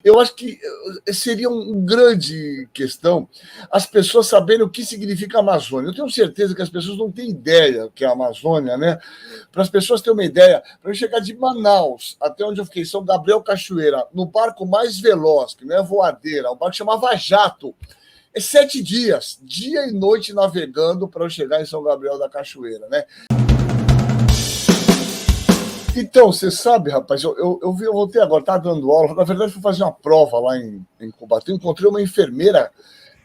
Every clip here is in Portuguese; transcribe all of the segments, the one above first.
Eu acho que seria uma grande questão as pessoas saberem o que significa Amazônia. Eu tenho certeza que as pessoas não têm ideia do que é a Amazônia, né? Para as pessoas terem uma ideia, para eu chegar de Manaus até onde eu fiquei, São Gabriel Cachoeira, no barco mais veloz, que não é voadeira, um barco chamava Jato. É 7 dias, dia e noite navegando para eu chegar em São Gabriel da Cachoeira, né? Então, você sabe, rapaz, eu voltei agora, estava dando aula, na verdade fui fazer uma prova lá em Cubatão, encontrei uma enfermeira,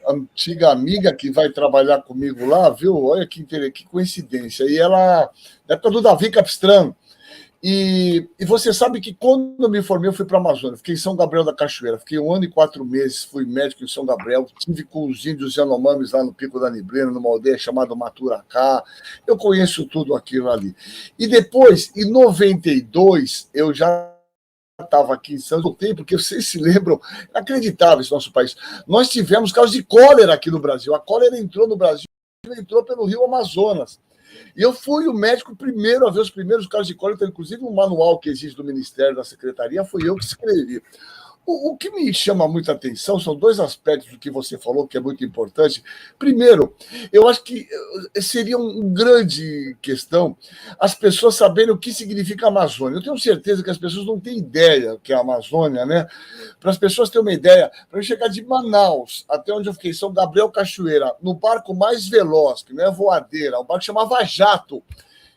antiga amiga que vai trabalhar comigo lá, viu? Olha que coincidência. E ela, na época do Davi Capistrano, e você sabe que quando eu me formei, eu fui para a Amazônia, fiquei em São Gabriel da Cachoeira, fiquei 1 ano e 4 meses, fui médico em São Gabriel, tive com os índios Yanomamis lá no Pico da Neblina, numa aldeia chamada Maturacá, eu conheço tudo aquilo ali. E depois, em 92, eu já estava aqui em Santos, voltei, porque vocês se lembram, inacreditável esse nosso país. Nós tivemos casos de cólera aqui no Brasil, a cólera entrou no Brasil, entrou pelo rio Amazonas. E eu fui o médico primeiro a ver os primeiros casos de cólera, inclusive um manual que existe do Ministério da Secretaria, fui eu que escrevi. O que me chama muita atenção são 2 aspectos do que você falou, que é muito importante. Primeiro, eu acho que seria uma grande questão as pessoas saberem o que significa Amazônia. Eu tenho certeza que as pessoas não têm ideia do que é a Amazônia, né? Para as pessoas terem uma ideia, para eu chegar de Manaus até onde eu fiquei, São Gabriel Cachoeira, no barco mais veloz, que não é voadeira, um barco chamava Jato.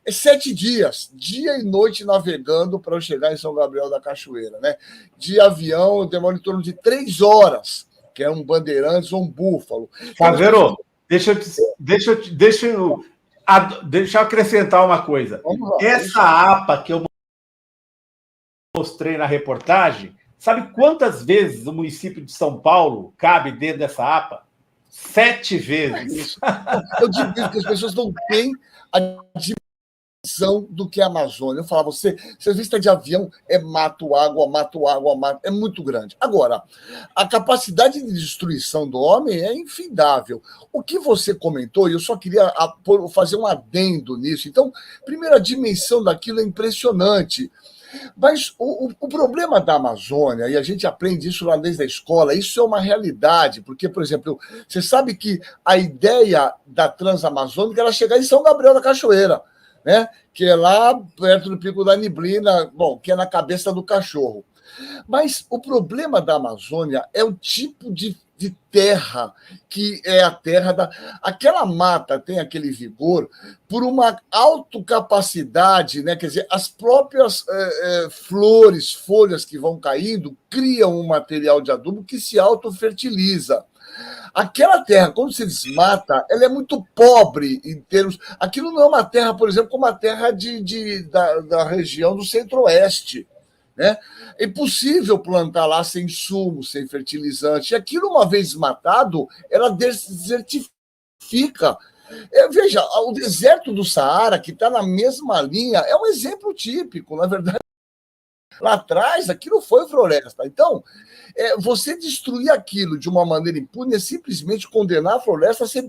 É 7 dias, dia e noite navegando para eu chegar em São Gabriel da Cachoeira, né? De avião, eu demoro em torno de 3 horas, que é um Bandeirantes ou um Búfalo. Caveiro, deixa eu acrescentar uma coisa. Essa APA que eu mostrei na reportagem, sabe quantas vezes o município de São Paulo cabe dentro dessa APA? 7 vezes. Eu digo que as pessoas não têm a do que é a Amazônia. Eu falava, você vista de avião, é mato, água, é muito grande. Agora, a capacidade de destruição do homem é infindável. O que você comentou, e eu só queria fazer um adendo nisso. Então, primeiro, a dimensão daquilo é impressionante. Mas o problema da Amazônia, e a gente aprende isso lá desde a escola, isso é uma realidade, porque, por exemplo, você sabe que a ideia da Transamazônica era chegar em São Gabriel da Cachoeira, né? Que é lá perto do Pico da Neblina, bom, que é na cabeça do cachorro. Mas o problema da Amazônia é o tipo de terra, que é a terra da... Aquela mata tem aquele vigor por uma autocapacidade, né? Quer dizer, as próprias flores, folhas que vão caindo, criam um material de adubo que se autofertiliza. Aquela terra, quando se desmata, ela é muito pobre em termos... Aquilo não é uma terra, por exemplo, como a terra da região do centro-oeste. Né? É impossível plantar lá sem insumo, sem fertilizante. E aquilo, uma vez desmatado, ela desertifica. Veja, o deserto do Saara, que está na mesma linha, é um exemplo típico, na verdade. Lá atrás, aquilo foi floresta. Então, você destruir aquilo de uma maneira impune é simplesmente condenar a floresta a você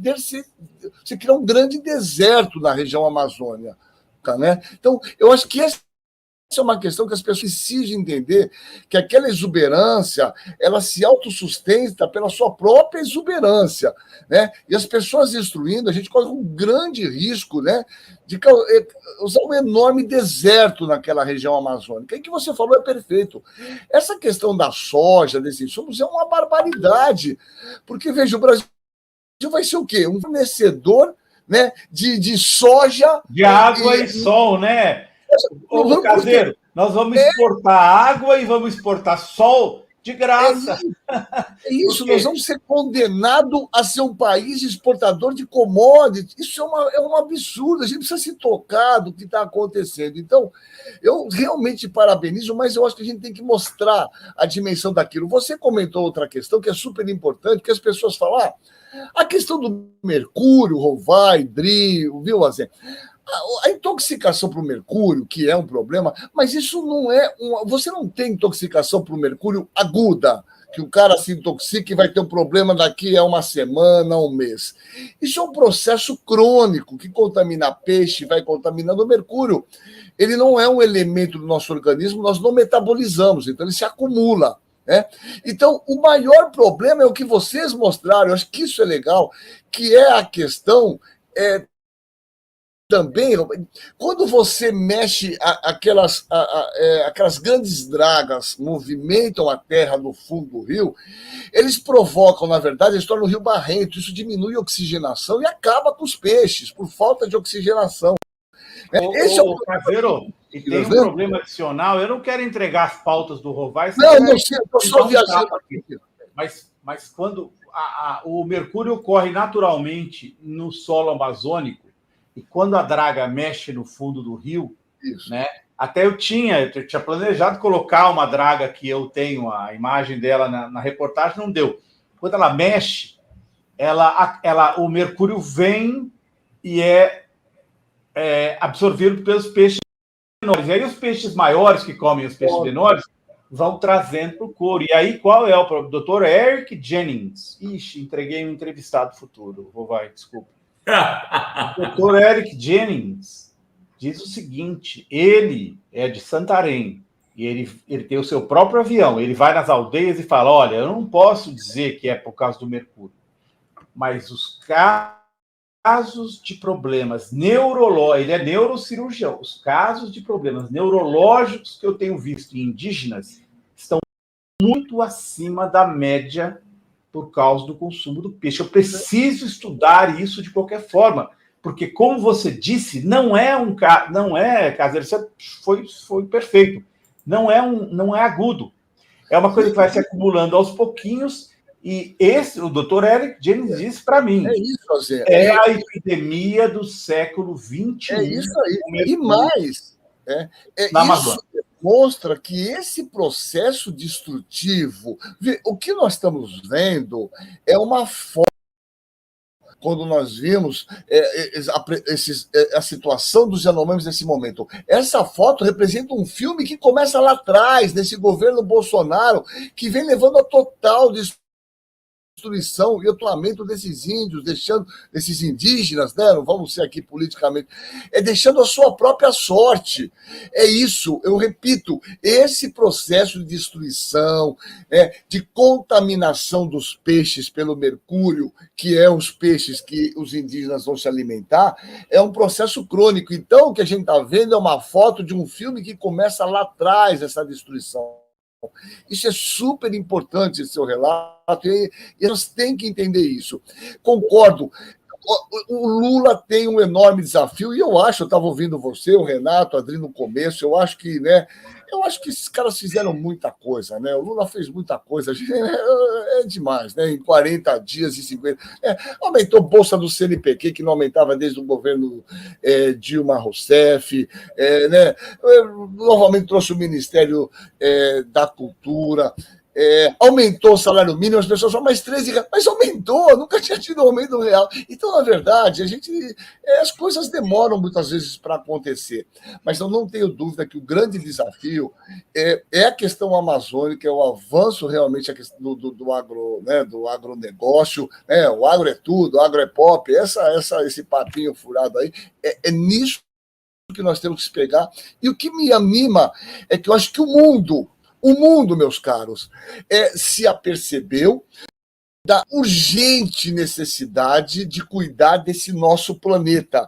criar um grande deserto na região amazônica. Né? Então, eu acho que essa é uma questão que as pessoas precisam entender, que aquela exuberância, ela se autossustenta pela sua própria exuberância, né? E as pessoas destruindo, a gente corre um grande risco, né, de usar um enorme deserto naquela região amazônica. E o que você falou é perfeito. Essa questão da soja, desses insumos, é uma barbaridade, porque, veja, o Brasil vai ser o quê? Um fornecedor, né, de soja... De água e sol, né? Ô, Caveiro, nós vamos exportar água e vamos exportar sol de graça. É isso, nós vamos ser condenados a ser um país exportador de commodities. Isso é um absurdo, a gente precisa se tocar do que está acontecendo. Então, eu realmente parabenizo, mas eu acho que a gente tem que mostrar a dimensão daquilo. Você comentou outra questão que é super importante, que as pessoas falam, a questão do mercúrio, Rovai, Dri, viu, Azé? A intoxicação para o mercúrio, que é um problema, mas isso não é... Você não tem intoxicação para o mercúrio aguda, que o cara se intoxica e vai ter um problema daqui a uma semana, um mês. Isso é um processo crônico que contamina peixe, vai contaminando o mercúrio. Ele não é um elemento do nosso organismo, nós não metabolizamos, então ele se acumula. né? Então, o maior problema é o que vocês mostraram, eu acho que isso é legal, que é a questão também, quando você mexe aquelas grandes dragas movimentam a terra no fundo do rio, eles provocam, na verdade, eles tornam o rio barrento, isso diminui a oxigenação e acaba com os peixes, por falta de oxigenação. Esse é o Caseiro, e tem um problema adicional, eu não quero entregar as pautas do Rovai, não sei, eu estou só viajando aqui. Mas quando o mercúrio corre naturalmente no solo amazônico, e quando a draga mexe no fundo do rio, né? Até eu tinha planejado colocar uma draga que eu tenho, a imagem dela na reportagem, não deu. Quando ela mexe, o mercúrio vem e é absorvido pelos peixes menores. E aí os peixes maiores que comem os peixes menores vão trazendo para o couro. E aí qual é o Dr. Eric Jennings? Ixi, entreguei um entrevistado futuro. Vai, desculpa. O Dr. Eric Jennings diz o seguinte, ele é de Santarém, e ele tem o seu próprio avião, ele vai nas aldeias e fala, olha, eu não posso dizer que é por causa do mercúrio, mas os casos de problemas neurológicos, ele é neurocirurgião, os casos de problemas neurológicos que eu tenho visto em indígenas estão muito acima da média por causa do consumo do peixe. Eu preciso estudar isso de qualquer forma, porque, como você disse, não é, Caseiro, isso foi perfeito, não é agudo, é uma coisa que vai se acumulando aos pouquinhos, e o Dr. Eric Jennings disse para mim, a epidemia do século XXI. É isso aí, e mais, na Amazônia. Mostra que esse processo destrutivo, o que nós estamos vendo é uma forma, quando nós vimos a situação dos Yanomamis nesse momento. Essa foto representa um filme que começa lá atrás, nesse governo Bolsonaro, que vem levando a total destruição e atolamento desses índios, desses indígenas, né? Não vamos ser aqui politicamente, deixando a sua própria sorte. É isso, eu repito, esse processo de destruição, de contaminação dos peixes pelo mercúrio, que é os peixes que os indígenas vão se alimentar, é um processo crônico. Então, o que a gente está vendo é uma foto de um filme que começa lá atrás, essa destruição. Isso é super importante, esse seu relato, e eles têm que entender isso. Concordo, o Lula tem um enorme desafio, e eu estava ouvindo você, o Renato, a Adri no começo, eu acho que esses caras fizeram muita coisa, né? O Lula fez muita coisa, é demais, né? Em 40 dias e 50. Aumentou a bolsa do CNPq, que não aumentava desde o governo Dilma Rousseff, né? Novamente trouxe o Ministério da Cultura. Aumentou o salário mínimo, as pessoas falam, mas 13 reais, mas aumentou, nunca tinha tido aumento real. Então, na verdade, as coisas demoram muitas vezes para acontecer, mas eu não tenho dúvida que o grande desafio é a questão amazônica, é o avanço realmente do agro, né, do agronegócio, né, o agro é tudo, o agro é pop, esse papinho furado aí, é nisso que nós temos que se pegar, e o que me anima é que eu acho que o mundo, meus caros, se apercebeu da urgente necessidade de cuidar desse nosso planeta.